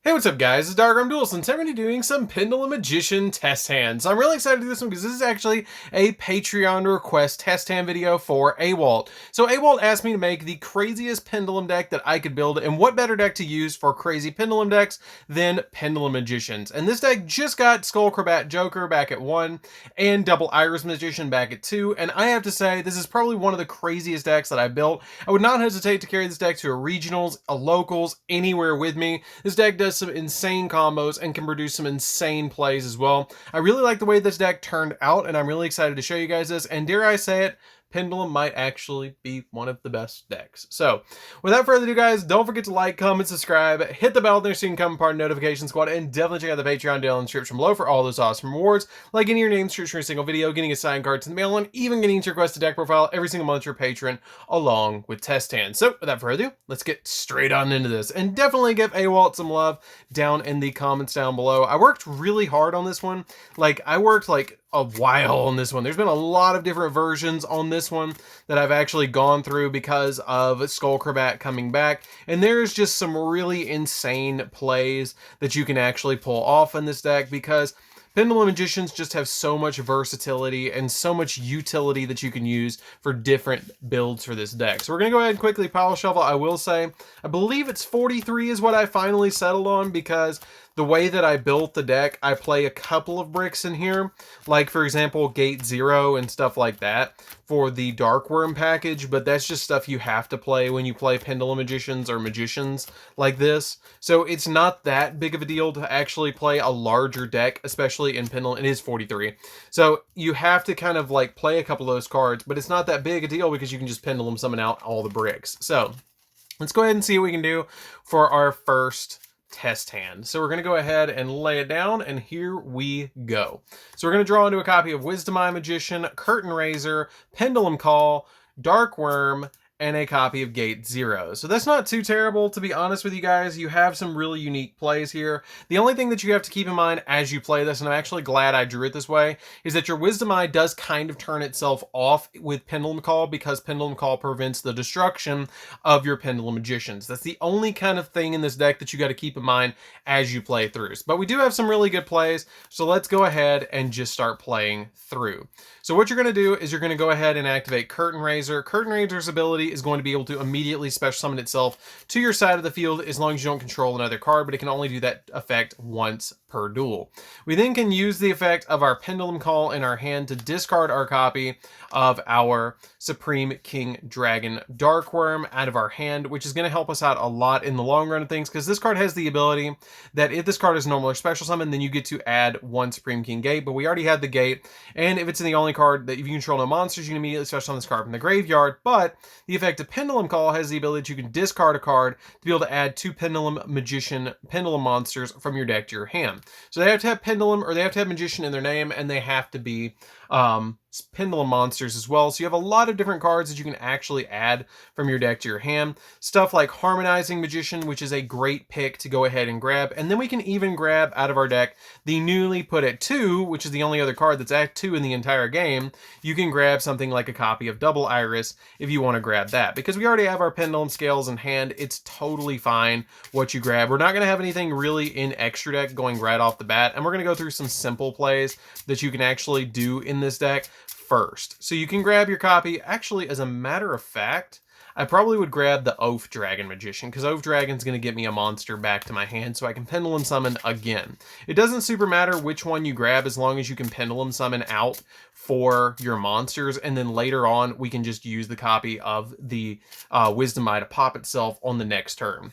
Hey, what's up guys, it's DarkArmedDuelist, and today we're going to be doing some Pendulum Magician test hands. So I'm really excited to do this one because this is actually a Patreon request test hand video for Awalt. So Awalt asked me to make the craziest Pendulum deck that I could build, and what better deck to use for crazy Pendulum decks than Pendulum Magicians. And this deck just got Skullcrabat Joker back at 1, and Double Iris Magician back at 2, and I have to say, this is probably one of the craziest decks that I built. I would not hesitate to carry this deck to a regionals, a locals, anywhere with me. This deck does some insane combos and can produce some insane plays as well. I really like the way this deck turned out, and I'm really excited to show you guys this, and dare I say it, Pendulum might actually be one of the best decks. So, without further ado guys, don't forget to like, comment, subscribe, hit the bell there so you can become part of the notification squad, and definitely check out the Patreon deal in the description below for all those awesome rewards, like getting your name searched for a single video, getting a signed card to the mail, and even getting to request a deck profile every single month to your patron, along with test hands. So, without further ado, let's get straight on into this, and definitely give Awalt some love down in the comments down below. I worked really hard on this one. I worked a while on this one. There's been a lot of different versions on this one that I've actually gone through because of Skullcrabat coming back, and there's just some really insane plays that you can actually pull off in this deck because Pendulum Magicians just have so much versatility and so much utility that you can use for different builds for this deck. So we're going to go ahead and quickly pile shuffle. I will say, I believe it's 43 is what I finally settled on because the way that I built the deck, I play a couple of bricks in here, like for example Gate 0 and stuff like that for the Dark Worm package, but that's just stuff you have to play when you play Pendulum Magicians or Magicians like this. So it's not that big of a deal to actually play a larger deck, especially in Pendulum. It is 43. So you have to kind of play a couple of those cards, but it's not that big a deal because you can just Pendulum summon out all the bricks. So let's go ahead and see what we can do for our first test hand. So we're going to go ahead and lay it down, and here we go. So we're going to draw into a copy of Wisdom Eye Magician, Curtain Raiser, Pendulum Call, Dark Worm, and a copy of Gate 0. So that's not too terrible, to be honest with you guys. You have some really unique plays here. The only thing that you have to keep in mind as you play this, and I'm actually glad I drew it this way, is that your Wisdom Eye does kind of turn itself off with Pendulum Call because Pendulum Call prevents the destruction of your Pendulum Magicians. That's the only kind of thing in this deck that you got to keep in mind as you play through. But we do have some really good plays, so let's go ahead and just start playing through. So what you're going to do is you're going to go ahead and activate Curtain Raiser. Curtain Raiser's ability is going to be able to immediately special summon itself to your side of the field as long as you don't control another card, but it can only do that effect once per duel. We then can use the effect of our Pendulum Call in our hand to discard our copy of our Supreme King Dragon Dark Worm out of our hand, which is going to help us out a lot in the long run of things because this card has the ability that if this card is normal or special summon, then you get to add one Supreme King Gate, but we already had the Gate, and if it's in the only card that if you control no monsters, you can immediately special summon this card from the graveyard. But the effect of Pendulum Call has the ability that you can discard a card to be able to add two Pendulum monsters from your deck to your hand. So they have to have Pendulum, or they have to have Magician in their name, and they have to be Pendulum monsters as well. So you have a lot of different cards that you can actually add from your deck to your hand. Stuff like Harmonizing Magician, which is a great pick to go ahead and grab. And then we can even grab out of our deck the newly put at 2, which is the only other card that's at 2 in the entire game. You can grab something like a copy of Double Iris if you want to grab that. Because we already have our Pendulum Scales in hand, it's totally fine what you grab. We're not going to have anything really in extra deck going right off the bat. And we're going to go through some simple plays that you can actually do in this deck first. So you can grab your copy. Actually, as a matter of fact, I probably would grab the Oath Dragon Magician because Oath Dragon's going to get me a monster back to my hand so I can Pendulum Summon again. It doesn't super matter which one you grab as long as you can Pendulum Summon out for your monsters, and then later on we can just use the copy of the Wisdom Eye to pop itself on the next turn.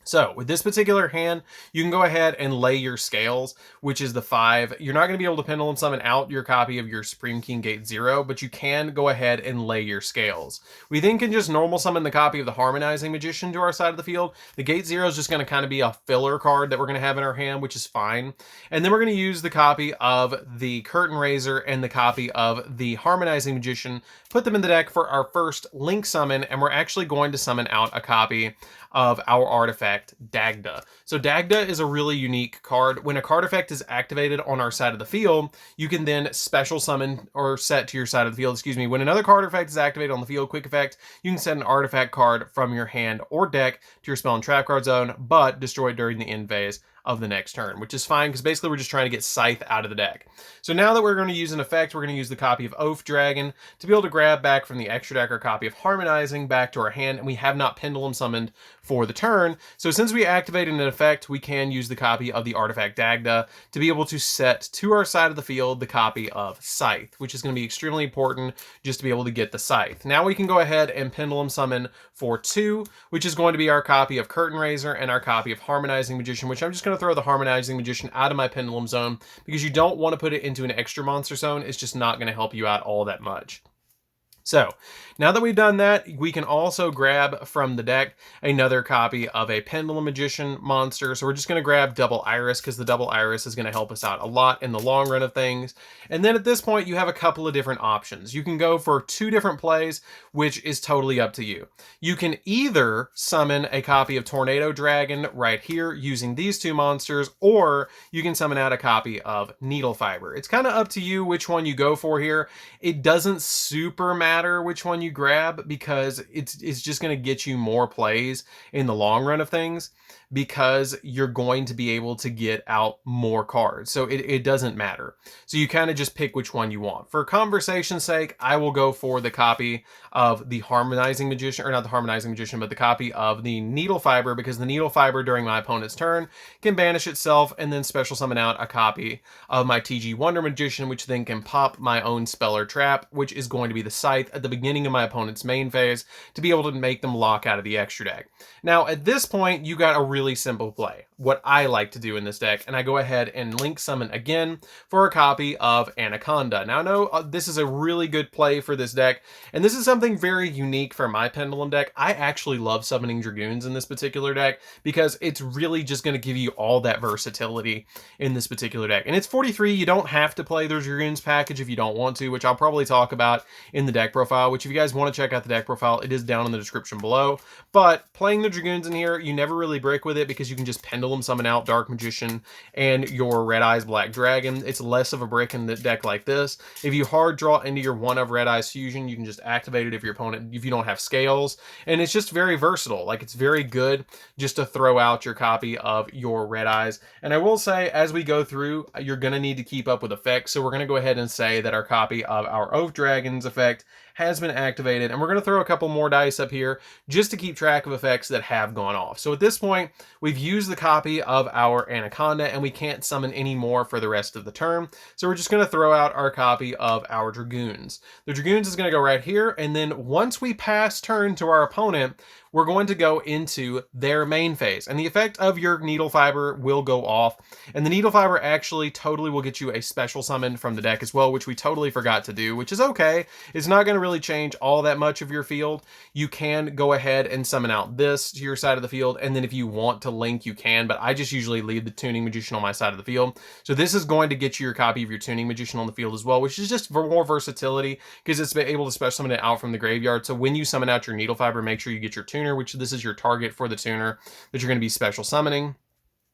So with this particular hand, you can go ahead and lay your scales, which is the 5. You're not going to be able to Pendulum summon out your copy of your Supreme King Gate 0, but you can go ahead and lay your scales. We then can just normal summon the copy of the Harmonizing Magician to our side of the field. The Gate 0 is just going to kind of be a filler card that we're going to have in our hand, which is fine. And then we're going to use the copy of the Curtain Raiser and the copy of the Harmonizing Magician put them in the deck for our first link summon, and we're actually going to summon out a copy of our artifact Dagda. So Dagda is a really unique card. When a card effect is activated on our side of the field, you can then special summon or set to your side of the field, excuse me. When another card effect is activated on the field, quick effect, you can set an artifact card from your hand or deck to your spell and trap card zone, but destroy during the end phase of the next turn, which is fine because basically we're just trying to get Scythe out of the deck. So now that we're going to use an effect, we're going to use the copy of Oath Dragon to be able to grab back from the extra deck our copy of Harmonizing back to our hand, and we have not Pendulum summoned for the turn. So since we activated an effect, we can use the copy of the artifact Dagda to be able to set to our side of the field the copy of Scythe, which is going to be extremely important just to be able to get the Scythe. Now we can go ahead and Pendulum summon for 2, which is going to be our copy of Curtain Raiser and our copy of Harmonizing Magician, which I'm just going to throw the Harmonizing Magician out of my Pendulum zone because you don't want to put it into an extra monster zone. It's just not going to help you out all that much. So now that we've done that, we can also grab from the deck another copy of a Pendulum Magician monster. So we're just going to grab Double Iris because the Double Iris is going to help us out a lot in the long run of things. And then at this point, you have a couple of different options. You can go for 2 different plays, which is totally up to you. You can either summon a copy of Tornado Dragon right here using these 2 monsters, or you can summon out a copy of Needle Fiber. It's kind of up to you which one you go for here. It doesn't super matter which one you grab because it's just going to get you more plays in the long run of things because you're going to be able to get out more cards. So it doesn't matter. So you kind of just pick which one you want. For conversation's sake, I will go for the copy of the Harmonizing Magician, or not the Harmonizing Magician, but the copy of the Needle Fiber, because the Needle Fiber during my opponent's turn can banish itself and then special summon out a copy of my TG Wonder Magician, which then can pop my own spell or trap, which is going to be the Scythe at the beginning of my opponent's main phase to be able to make them lock out of the extra deck. Now, at this point, you got a really simple play. What I like to do in this deck, and I go ahead and link summon again for a copy of Anaconda. Now, I know this is a really good play for this deck, and this is something very unique for my Pendulum deck. I actually love summoning Dragoons in this particular deck because it's really just going to give you all that versatility in this particular deck. And it's 43. You don't have to play the Dragoons package if you don't want to, which I'll probably talk about in the deck profile, which if you guys want to check out the deck profile, it is down in the description below. But playing the Dragoons in here, you never really break with it because you can just Pendulum summon out Dark Magician and your Red Eyes Black Dragon. It's less of a brick in the deck like this. If you hard draw into your 1 of Red Eyes Fusion, you can just activate it if you don't have scales. And it's just very versatile. Like, it's very good just to throw out your copy of your Red Eyes. And I will say, as we go through, you're going to need to keep up with effects. So we're going to go ahead and say that our copy of our Oath Dragon's effect has been activated, and we're going to throw a couple more dice up here just to keep track of effects that have gone off. So at this point, we've used the copy of our Anaconda, and we can't summon any more for the rest of the turn. So we're just going to throw out our copy of our Dragoons. The Dragoons is going to go right here, and then once we pass turn to our opponent, we're going to go into their main phase, and the effect of your Needle Fiber will go off, and the Needle Fiber actually totally will get you a special summon from the deck as well, which we totally forgot to do, which is okay. It's not going to really change all that much of your field. You can go ahead and summon out this to your side of the field, and then if you want to link, you can, but I just usually leave the Tuning Magician on my side of the field. So this is going to get you your copy of your Tuning Magician on the field as well, which is just for more versatility because it's able to special summon it out from the graveyard. So when you summon out your Needle Fiber, make sure you get your Tuner, which this is your target for the tuner that you're going to be special summoning.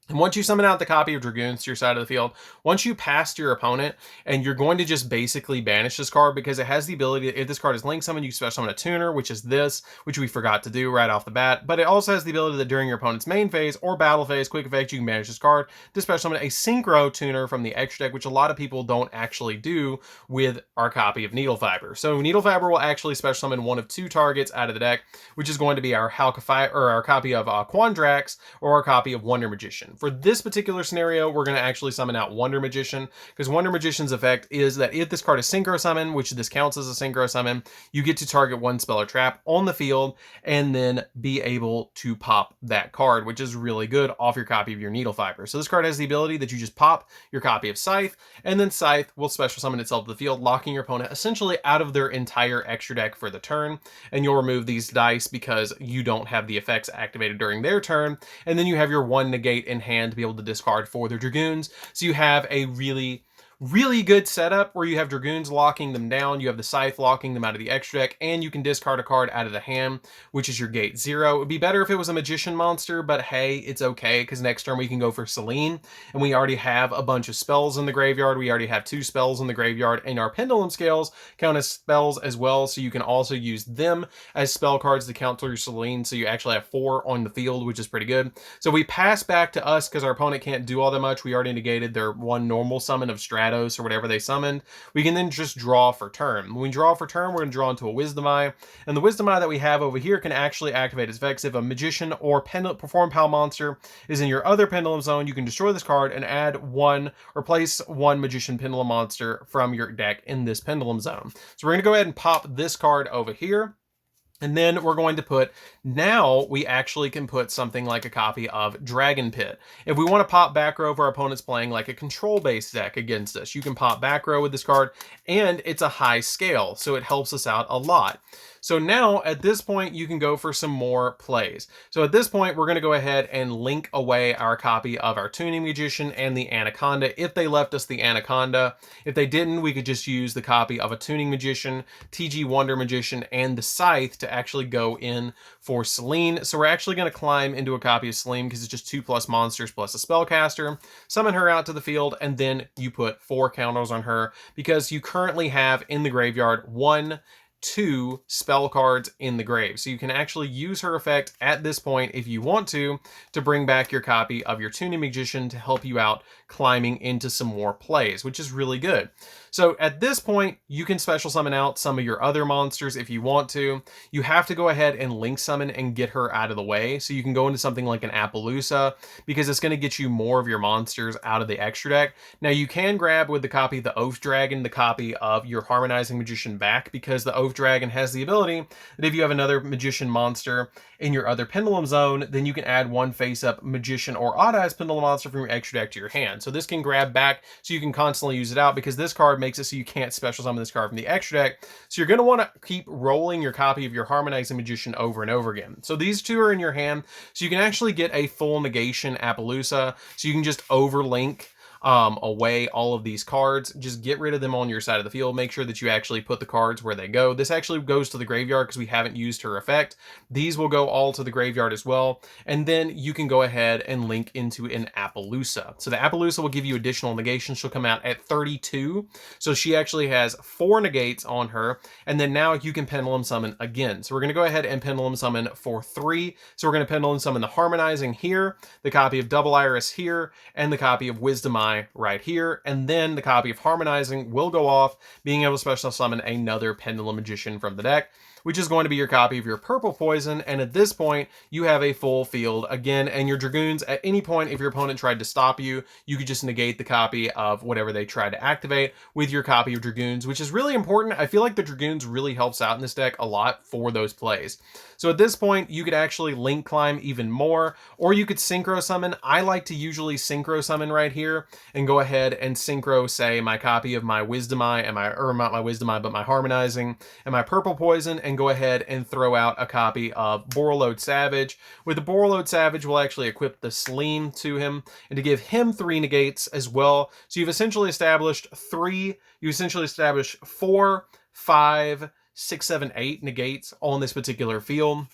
And once you summon out the copy of Dragoons to your side of the field, once you pass to your opponent, and you're going to just basically banish this card because it has the ability, if this card is link summoned, you special summon a tuner, which is this, which we forgot to do right off the bat. But it also has the ability that during your opponent's main phase or battle phase, quick effect, you can banish this card to special summon a synchro tuner from the extra deck, which a lot of people don't actually do with our copy of Needle Fiber. So Needle Fiber will actually special summon 1 of 2 targets out of the deck, which is going to be our our copy of Quandrax or our copy of Wonder Magician. For this particular scenario, we're going to actually summon out Wonder Magician, because Wonder Magician's effect is that if this card is Synchro Summon, which this counts as a Synchro Summon, you get to target 1 spell or trap on the field and then be able to pop that card, which is really good off your copy of your Needle Fiber. So this card has the ability that you just pop your copy of Scythe, and then Scythe will special summon itself to the field, locking your opponent essentially out of their entire extra deck for the turn, and you'll remove these dice because you don't have the effects activated during their turn, and then you have your 1 negate in hand to be able to discard for their Dragoons. So you have a really Really good setup where you have Dragoons locking them down, you have the Scythe locking them out of the extra deck, and you can discard a card out of the hand, which is your gate 0. It would be better if it was a Magician monster, but hey, it's okay, because next turn we can go for Selene, and we already have a bunch of spells in the graveyard. We already have 2 spells in the graveyard, and our Pendulum Scales count as spells as well, so you can also use them as spell cards to counter your Selene, so you actually have 4 on the field, which is pretty good. So we pass back to us, because our opponent can't do all that much. We already negated their 1 normal summon of Stratos or whatever they summoned. We can then just draw for turn. When we draw for turn, we're going to draw into a Wisdom Eye, and the Wisdom Eye that we have over here can actually activate its effects. If a Magician or Perform Pal monster is in your other Pendulum zone, you can destroy this card and add 1 or place 1 Magician Pendulum monster from your deck in this Pendulum zone. So we're going to go ahead and pop this card over here. And then we're going to put, now we actually can put something like a copy of Dragon Pit. If we want to pop back row if our opponent's playing like a control-based deck against us, you can pop back row with this card, and it's a high scale, so it helps us out a lot. So now, at this point, you can go for some more plays. So at this point, we're going to go ahead and link away our copy of our Tuning Magician and the Anaconda, if they left us the Anaconda. If they didn't, we could just use the copy of a Tuning Magician, TG Wonder Magician, and the Scythe to actually go in for Selene. So we're actually going to climb into a copy of Selene because it's just 2+ monsters plus a spellcaster, summon her out to the field, and then you put 4 counters on her because you currently have in the graveyard 2 spell cards in the grave. So you can actually use her effect at this point if you want to bring back your copy of your Tuning Magician to help you out climbing into some more plays, which is really good. So at this point, you can special summon out some of your other monsters if you want to. You have to go ahead and link summon and get her out of the way. So you can go into something like an Appaloosa because it's going to get you more of your monsters out of the extra deck. Now you can grab with the copy of the Oath Dragon, the copy of your Harmonizing Magician back, because the Oath Dragon has the ability that if you have another Magician monster in your other Pendulum zone, then you can add 1 face-up Magician or Odd Eyes Pendulum monster from your extra deck to your hand. So this can grab back so you can constantly use it out, because this card makes it so you can't special summon this card from the extra deck. So you're going to want to keep rolling your copy of your Harmonizing Magician over and over again. So these 2 are in your hand, so you can actually get a full negation Appaloosa, so you can just overlink away all of these cards. Just get rid of them on your side of the field. Make sure that you actually put the cards where they go. This actually goes to the graveyard because we haven't used her effect. These will go all to the graveyard as well. And then you can go ahead and link into an Appaloosa. So the Appaloosa will give you additional negations. She'll come out at 32. So she actually has 4 negates on her. And then now you can Pendulum Summon again. So we're going to go ahead and Pendulum Summon for 3. So we're going to Pendulum Summon the Harmonizing here, the copy of Double Iris here, and the copy of Wisdom Eye right here, and then the copy of Harmonizing will go off, being able to special summon another Pendulum Magician from the deck, which is going to be your copy of your Purple Poison. And at this point, you have a full field again, and your Dragoons, at any point, if your opponent tried to stop you, you could just negate the copy of whatever they tried to activate with your copy of Dragoons, which is really important. I feel like the Dragoons really helps out in this deck a lot for those plays. So at this point, you could actually link climb even more, or you could synchro summon. I like to usually synchro summon right here and go ahead and synchro, say, my copy of my Wisdom Eye and not my Wisdom Eye, but my Harmonizing and my Purple Poison, and go ahead and throw out a copy of Borreload Savage. With the Borreload Savage, we'll actually equip the Selene to him and to give him 3 negates as well. So you've essentially established 4, 5, 6, 7, 8 negates on this particular field,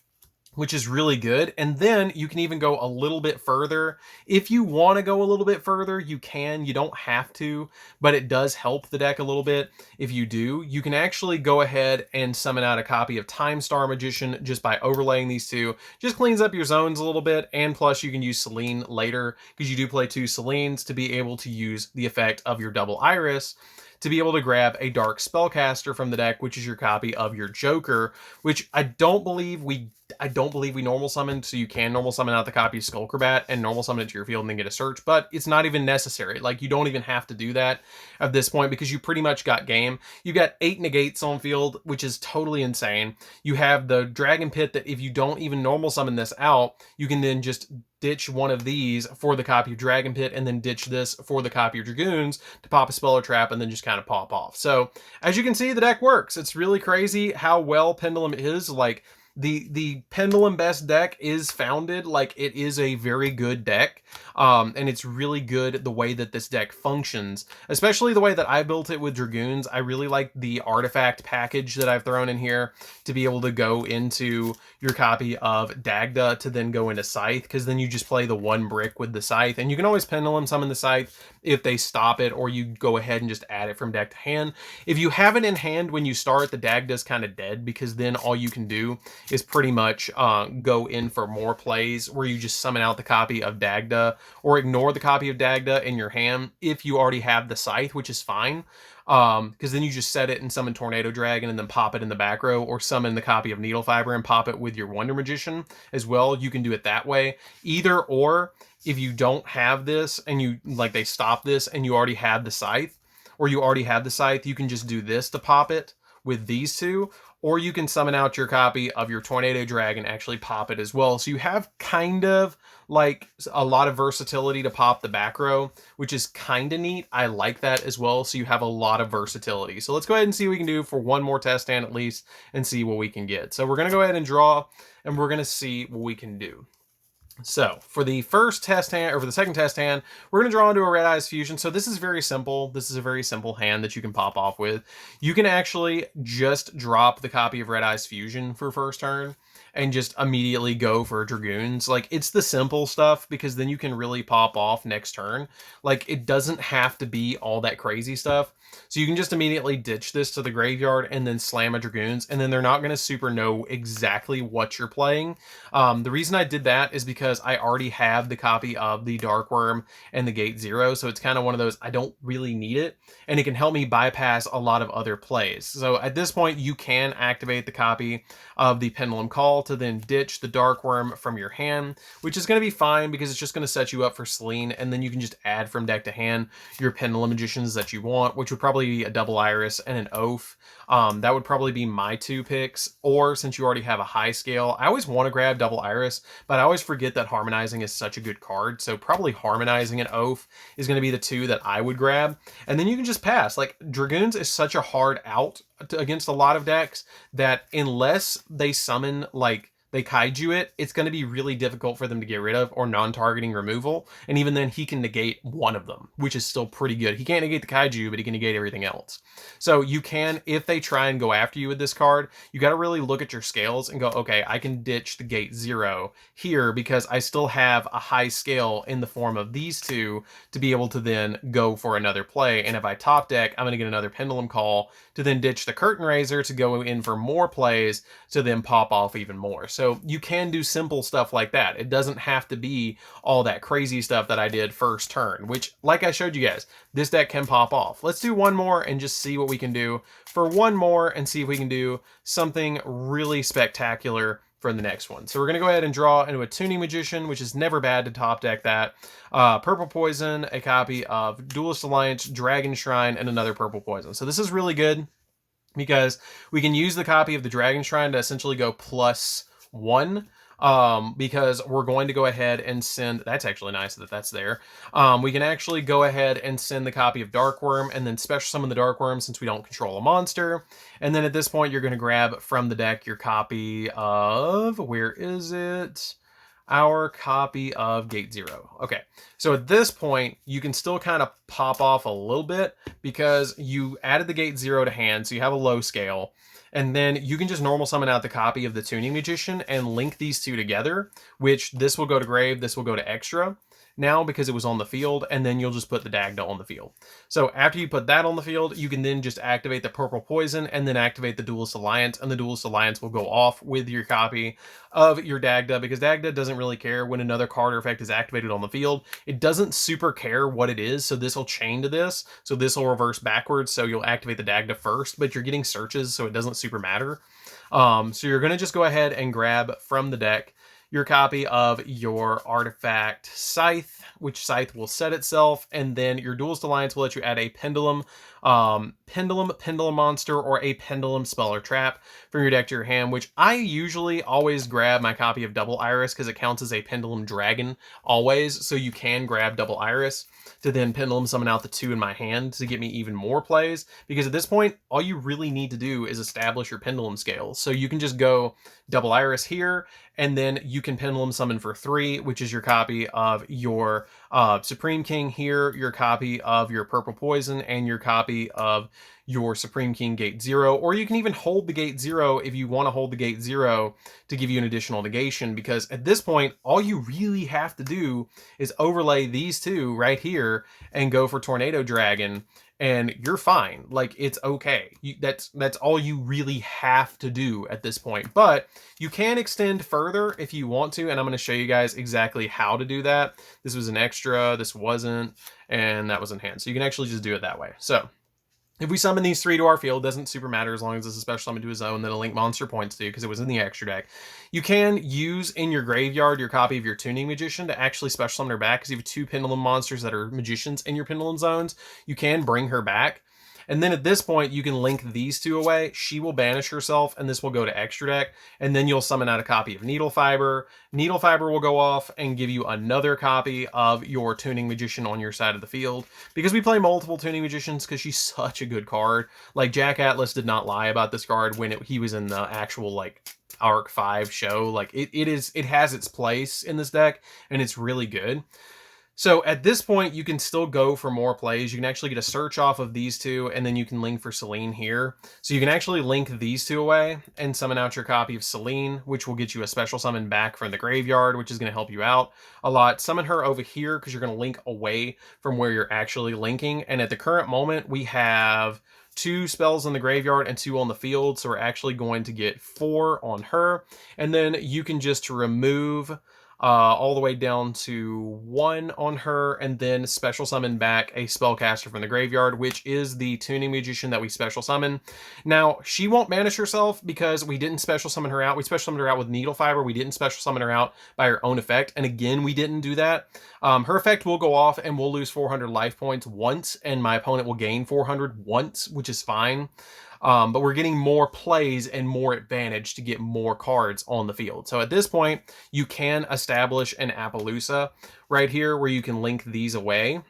which is really good. And then you can even go a little bit further. If you want to go a little bit further, you can. You don't have to, but it does help the deck a little bit. If you do, you can actually go ahead and summon out a copy of Time Star Magician just by overlaying these 2. Just cleans up your zones a little bit, and plus you can use Selene later because you do play 2 Selenes to be able to use the effect of your Double Iris to be able to grab a Dark Spellcaster from the deck, which is your copy of your Joker, which I don't believe we normal summoned, so you can normal summon out the copy of Skullcrobat and normal summon it to your field and then get a search, but it's not even necessary. Like, you don't even have to do that at this point because you pretty much got game. You got 8 negates on field, which is totally insane. You have the Dragon Pit that if you don't even normal summon this out, you can then just ditch one of these for the copy of Dragon Pit and then ditch this for the copy of Dragoons to pop a spell or trap and then just kind of pop off. So as you can see, the deck works. It's really crazy how well Pendulum is. Like, the Pendulum best deck is founded. Like, it is a very good deck. And it's really good the way that this deck functions, especially the way that I built it with Dragoons. I really like the artifact package that I've thrown in here to be able to go into your copy of Dagda to then go into Scythe, because then you just play the one brick with the Scythe, and you can always Pendulum summon the Scythe if they stop it, or you go ahead and just add it from deck to hand. If you have it in hand when you start, the Dagda's kind of dead, because then all you can do is pretty much go in for more plays where you just summon out the copy of Dagda, or ignore the copy of Dagda in your hand if you already have the Scythe, which is fine. Because then you just set it and summon Tornado Dragon and then pop it in the back row, or summon the copy of Needle Fiber and pop it with your Wonder Magician as well. You can do it that way. Either or, if you don't have this and you like they stop this and you already have the Scythe, or you already have the Scythe, you can just do this to pop it with these two, or you can summon out your copy of your Tornado Dragon, actually pop it as well. So you have kind of like a lot of versatility to pop the back row, which is kind of neat. I like that as well. So you have a lot of versatility. So let's go ahead and see what we can do for one more test stand at least, and see what we can get. So we're going to go ahead and draw, and we're going to see what we can do. So for the first test hand, or for the second test hand, we're going to draw into a Red Eyes Fusion. So this is very simple. This is a very simple hand that you can pop off with. You can actually just drop the copy of Red Eyes Fusion for first turn and just immediately go for Dragoons. Like, it's the simple stuff, because then you can really pop off next turn. Like, it doesn't have to be all that crazy stuff. So you can just immediately ditch this to the graveyard and then slam a Dragoons, and then they're not going to super know exactly what you're playing. The reason I did that is because I already have the copy of the Dark Worm and the Gate Zero, so it's kind of one of those, I don't really need it, and it can help me bypass a lot of other plays. So at this point, you can activate the copy of the Pendulum Call to then ditch the Dark Worm from your hand, which is going to be fine because it's just going to set you up for Selene, and then you can just add from deck to hand your Pendulum Magicians that you want, which would probably be a Double Iris and an Oath. That would probably be my two picks, or since you already have a high scale, I always want to grab Double Iris, but I always forget that Harmonizing is such a good card, so probably Harmonizing and Oath is going to be the two that I would grab, and then you can just pass. Like, Dragoons is such a hard out against a lot of decks that unless they summon, like, they kaiju it, it's going to be really difficult for them to get rid of, or non-targeting removal, and even then he can negate one of them, which is still pretty good. He can't negate the kaiju, but he can negate everything else. So you can, if they try and go after you with this card, you got to really look at your scales and go, okay, I can ditch the Gate Zero here because I still have a high scale in the form of these two to be able to then go for another play, and if I top deck, I'm going to get another Pendulum Call to then ditch the Curtain Raiser to go in for more plays to then pop off even more. So you can do simple stuff like that. It doesn't have to be all that crazy stuff that I did first turn, which, like I showed you guys, this deck can pop off. Let's do one more and just see what we can do for one more, and see if we can do something really spectacular for the next one. So we're going to go ahead and draw into a Tuning Magician, which is never bad to top deck that. Purple Poison, a copy of Duelist Alliance, Dragon Shrine, and another Purple Poison. So this is really good because we can use the copy of the Dragon Shrine to essentially go +1. Because we're going to go ahead and send, that's actually nice that that's there. We can actually go ahead and send the copy of Dark Worm and then special summon the Dark Worm since we don't control a monster. And then at this point, you're going to grab from the deck your copy of, where is it? Our copy of Gate Zero. Okay, so at this point, you can still kind of pop off a little bit because you added the Gate Zero to hand, so you have a low scale. And then you can just normal summon out the copy of the Tuning Magician and link these two together, which this will go to grave, this will go to extra now because it was on the field, and then you'll just put the Dagda on the field. So after you put that on the field, you can then just activate the Purple Poison and then activate the Duelist Alliance, and the Duelist Alliance will go off with your copy of your Dagda, because Dagda doesn't really care when another card or effect is activated on the field. It doesn't super care what it is, so this will chain to this, so this will reverse backwards, so you'll activate the Dagda first, but you're getting searches, so it doesn't super matter. So you're going to just go ahead and grab from the deck your copy of your artifact Scythe, which Scythe will set itself, and then your Duelist Alliance will let you add a Pendulum monster, or a Pendulum spell or trap from your deck to your hand, which I usually always grab my copy of Double Iris because it counts as a Pendulum Dragon always, so you can grab Double Iris to then Pendulum summon out the two in my hand to get me even more plays, because at this point, all you really need to do is establish your Pendulum scales. So you can just go Double Iris here, and then you can Pendulum Summon for 3, which is your copy of your Supreme King here, your copy of your Purple Poison, and your copy of your Supreme King Gate 0, or you can even hold the Gate 0 if you want to hold the Gate 0 to give you an additional negation, because at this point, all you really have to do is overlay these two right here and go for Tornado Dragon, and you're fine. Like, it's okay. That's all you really have to do at this point. But you can extend further if you want to, and I'm going to show you guys exactly how to do that. This was an extra, this wasn't, and that was in hand. So you can actually just do it that way. So if we summon these 3 to our field, doesn't super matter as long as it's a special summon to his own that a link monster points to, because it was in the extra deck. You can use in your graveyard your copy of your Tuning Magician to actually special summon her back, because you have 2 Pendulum monsters that are magicians in your Pendulum zones. You can bring her back. And then at this point, you can link these 2 away. She will banish herself, and this will go to extra deck. And then you'll summon out a copy of Needle Fiber. Needle Fiber will go off and give you another copy of your Tuning Magician on your side of the field. Because we play multiple Tuning Magicians, because she's such a good card. Like, Jack Atlas did not lie about this card when he was in the actual, like, Arc 5 show. Like, it has its place in this deck, and it's really good. So at this point, you can still go for more plays. You can actually get a search off of these 2, and then you can link for Selene here. So you can actually link these 2 away and summon out your copy of Selene, which will get you a special summon back from the graveyard, which is going to help you out a lot. Summon her over here because you're going to link away from where you're actually linking. And at the current moment, we have 2 spells in the graveyard and 2 on the field. So we're actually going to get 4 on her. And then you can just remove all the way down to 1 on her, and then special summon back a spellcaster from the graveyard, which is the Tuning Magician that we special summon. Now, she won't banish herself because we didn't special summon her out. We special summoned her out with Needle Fiber. We didn't special summon her out by her own effect, and again, we didn't do that. Her effect will go off, and we'll lose 400 life points once, and my opponent will gain 400 once, which is fine. But we're getting more plays and more advantage to get more cards on the field. So at this point, you can establish an Appaloosa right here where you can link these away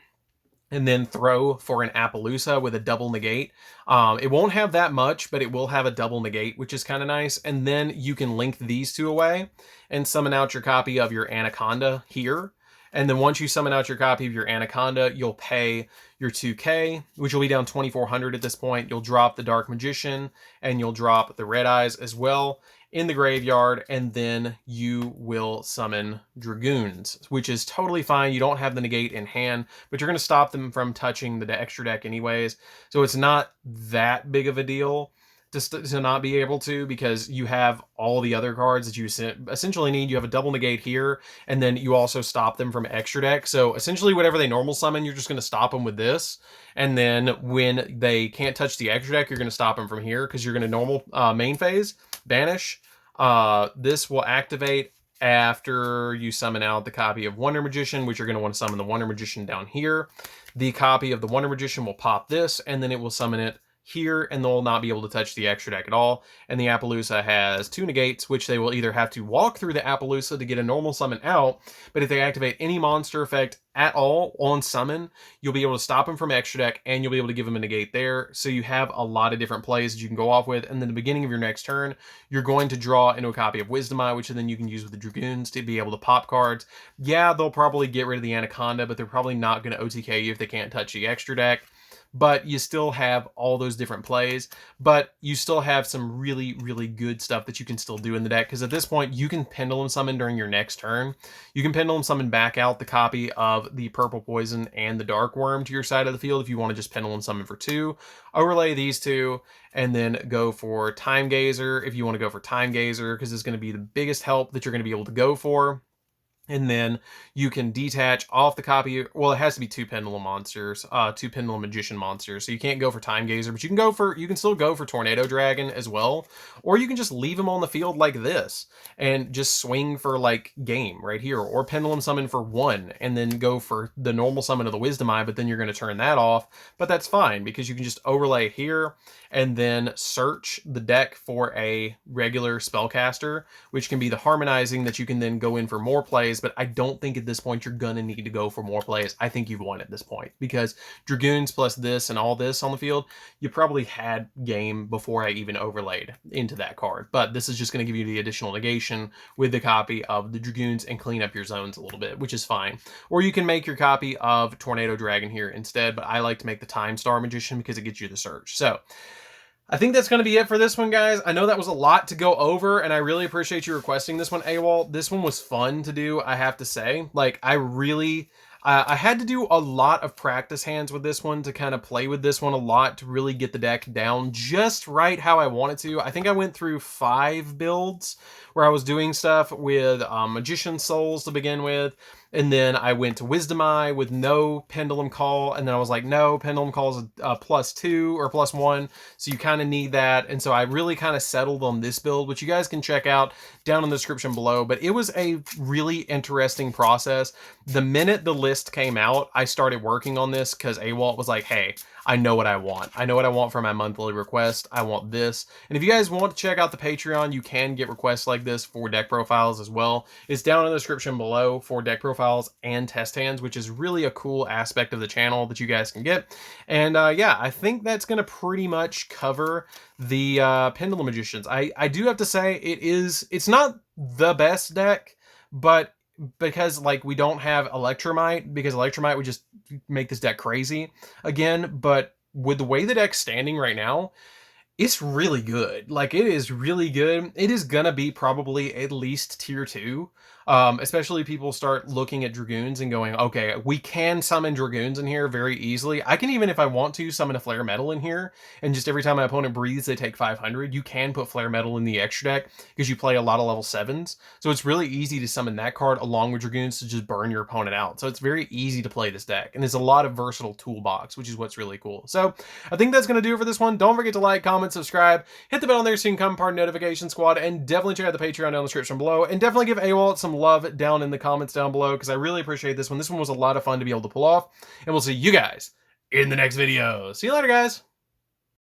and then throw for an Appaloosa with a double negate. It won't have that much, but it will have a double negate, which is kind of nice. And then you can link these 2 away and summon out your copy of your Anaconda here. And then once you summon out your copy of your Anaconda, you'll pay your 2K, which will be down 2,400 at this point. You'll drop the Dark Magician, and you'll drop the Red Eyes as well in the graveyard, and then you will summon Dragoons, which is totally fine. You don't have the negate in hand, but you're going to stop them from touching the extra deck anyways. So it's not that big of a deal to not be able to, because you have all the other cards that you essentially need. You have a double negate here, and then you also stop them from extra deck. So essentially whatever they normal summon, you're just going to stop them with this. And then when they can't touch the extra deck, you're going to stop them from here, because you're going to normal main phase, banish. This will activate after you summon out the copy of Wonder Magician, which you're going to want to summon the Wonder Magician down here. The copy of the Wonder Magician will pop this, and then it will summon it here, and they'll not be able to touch the extra deck at all. And the Appaloosa has 2 negates, which they will either have to walk through the Appaloosa to get a normal summon out, but if they activate any monster effect at all on summon, you'll be able to stop them from extra deck, and you'll be able to give them a negate there. So you have a lot of different plays that you can go off with, and then the beginning of your next turn, you're going to draw into a copy of Wisdom Eye, which then you can use with the Dragoons to be able to pop cards. Yeah, they'll probably get rid of the Anaconda, but they're probably not going to OTK you if they can't touch the extra deck. But you still have all those different plays, but you still have some really, really good stuff that you can still do in the deck, because at this point, you can Pendulum Summon during your next turn. You can Pendulum Summon back out the copy of the Purple Poison and the Dark Worm to your side of the field if you want to just Pendulum Summon for 2. Overlay these 2, and then go for Time Gazer if you want to go for Time Gazer, because it's going to be the biggest help that you're going to be able to go for. And then you can detach off the copy. Well, it has to be 2 Pendulum monsters, 2 Pendulum Magician monsters. So you can't go for Time Gazer, but you can still go for Tornado Dragon as well. Or you can just leave them on the field like this and just swing for like game right here, or Pendulum Summon for 1 and then go for the normal summon of the Wisdom Eye, but then you're going to turn that off. But that's fine, because you can just overlay here and then search the deck for a regular spellcaster, which can be the Harmonizing that you can then go in for more plays but I don't think at this point you're gonna need to go for more plays. I think you've won at this point, because Dragoons plus this and all this on the field, you probably had game before I even overlaid into that card. But this is just going to give you the additional negation with the copy of the Dragoons and clean up your zones a little bit, which is fine. Or you can make your copy of Tornado Dragon here instead, but I like to make the Time Star Magician because it gets you the Surge. So I think that's going to be it for this one, guys. I know that was a lot to go over, and I really appreciate you requesting this one, Awalt. This one was fun to do, I have to say. Like, I had to do a lot of practice hands with this one to kind of play with this one a lot to really get the deck down just right how I wanted to. I think I went through 5 builds where I was doing stuff with Magician Souls to begin with, and then I went to Wisdom Eye with no Pendulum Call, and then I was like, no, Pendulum Call is a +2 or +1, so you kind of need that. And so I really kind of settled on this build, which you guys can check out down in the description below. But it was a really interesting process. The minute the list came out, I started working on this because Awalt was like, hey, I know what I want. I know what I want for my monthly request. I want this. And if you guys want to check out the Patreon, you can get requests like this for deck profiles as well. It's down in the description below for deck profiles and test hands, which is really a cool aspect of the channel that you guys can get. And yeah, I think that's going to pretty much cover the Pendulum Magicians. I do have to say it's not the best deck, but because like we don't have Electromite, because Electromite would just make this deck crazy again. But with the way the deck's standing right now, it's really good. Like, it is really good. It is gonna be probably at least tier 2. Especially if people start looking at Dragoons and going, okay, we can summon Dragoons in here very easily. I can even, if I want to, summon a Flare Metal in here, and just every time my opponent breathes, they take 500. You can put Flare Metal in the extra deck because you play a lot of level 7s. So it's really easy to summon that card along with Dragoons to just burn your opponent out. So it's very easy to play this deck, and there's a lot of versatile toolbox, which is what's really cool. So I think that's going to do it for this one. Don't forget to like, comment, subscribe, hit the bell on there so you can become part of the notification squad, and definitely check out the Patreon down in the description below, and definitely give Awalt some love down in the comments down below because I really appreciate this one. This one was a lot of fun to be able to pull off, and we'll see you guys in the next video. See you later, guys.